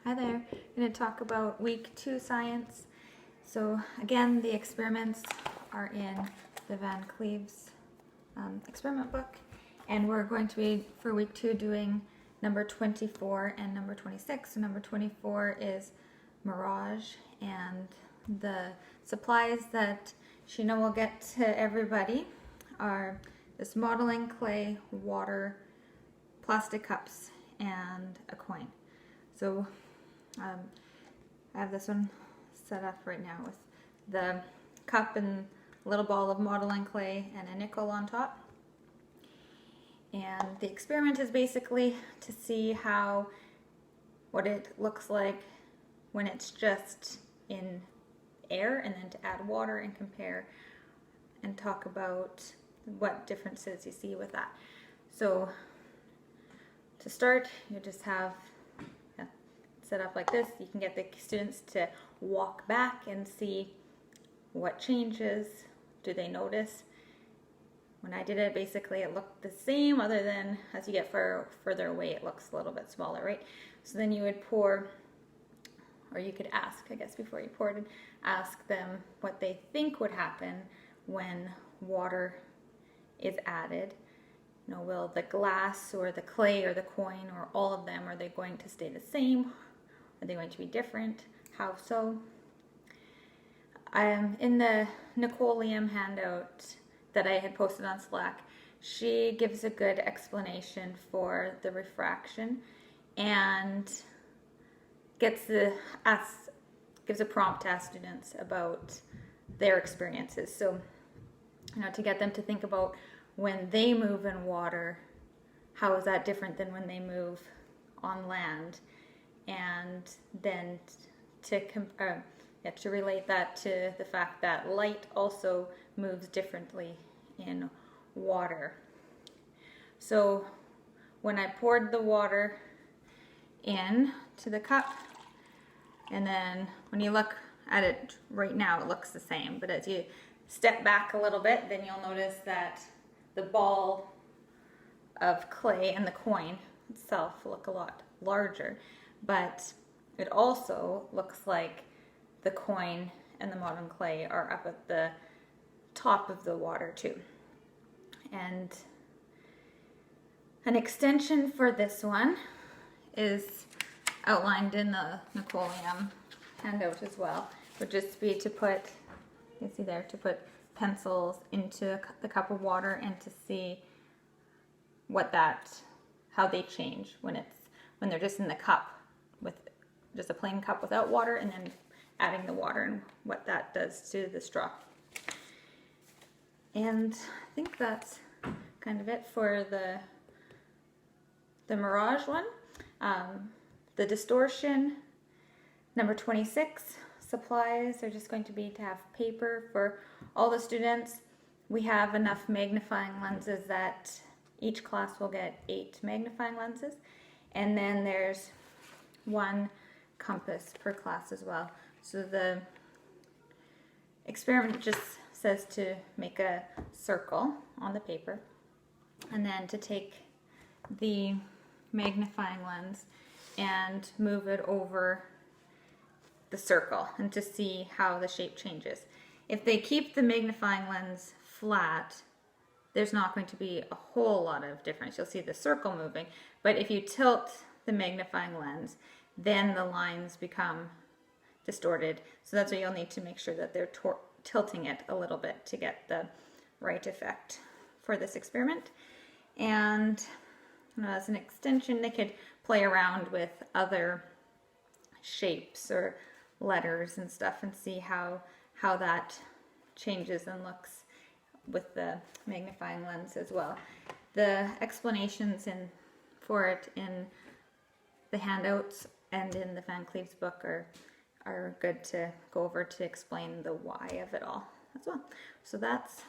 Hi there. I'm going to talk about week 2 science. So again, the experiments are in the Van Cleves experiment book, and we're going to be, for week 2, doing number 24 and number 26. So number 24 is Mirage, and the supplies that Sheena will get to everybody are this modeling clay, water, plastic cups, and a coin. So I have this one set up right now with the cup and a little ball of modeling clay and a nickel on top. And the experiment is basically to see what it looks like when it's just in air, and then to add water and compare and talk about what differences you see with that. So to start, you just have set up like this. You can get the students to walk back and see what changes. Do they notice? When I did it, basically it looked the same, other than as you get further away it looks a little bit smaller, right? So then you would pour, or you could ask, I guess, before you poured it, ask them what they think would happen when water is added. You know, will the glass or the clay or the coin or all of them, are they going to stay the same? Are they going to be different? How so? In the Nicole Liam handout that I had posted on Slack, she gives a good explanation for the refraction and gives a prompt to ask students about their experiences. So, you know, to get them to think about when they move in water, how is that different than when they move on land? And then to relate that to the fact that light also moves differently in water. So when I poured the water in to the cup, and then when you look at it right now, it looks the same, but as you step back a little bit, then you'll notice that the ball of clay and the coin itself look a lot larger, but it also looks like the coin and the modern clay are up at the top of the water too. And an extension for this one is outlined in the Nicole Liam handout as well. Would just be to put, you see there, to put pencils into the cup of water and to see how they change when they're just in the cup with just a plain cup without water, and then adding the water and what that does to the straw. And I think that's kind of it for the Mirage one. The distortion, number 26, supplies are just going to be to have paper for all the students. We have enough magnifying lenses that each class will get 8 magnifying lenses, and then there's 1 compass per class as well. So the experiment just says to make a circle on the paper, and then to take the magnifying lens and move it over the circle and to see how the shape changes. If they keep the magnifying lens flat, there's not going to be a whole lot of difference. You'll see the circle moving, but if you tilt the magnifying lens, then the lines become distorted. So that's why you'll need to make sure that they're tilting it a little bit to get the right effect for this experiment. And as an extension, they could play around with other shapes or letters and stuff and see how that changes and looks with the magnifying lens as well. The explanations for it in the handouts and in the Van Cleves book are good to go over to explain the why of it all as well. So that's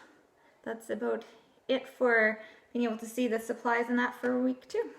about it for being able to see the supplies in that for week 2.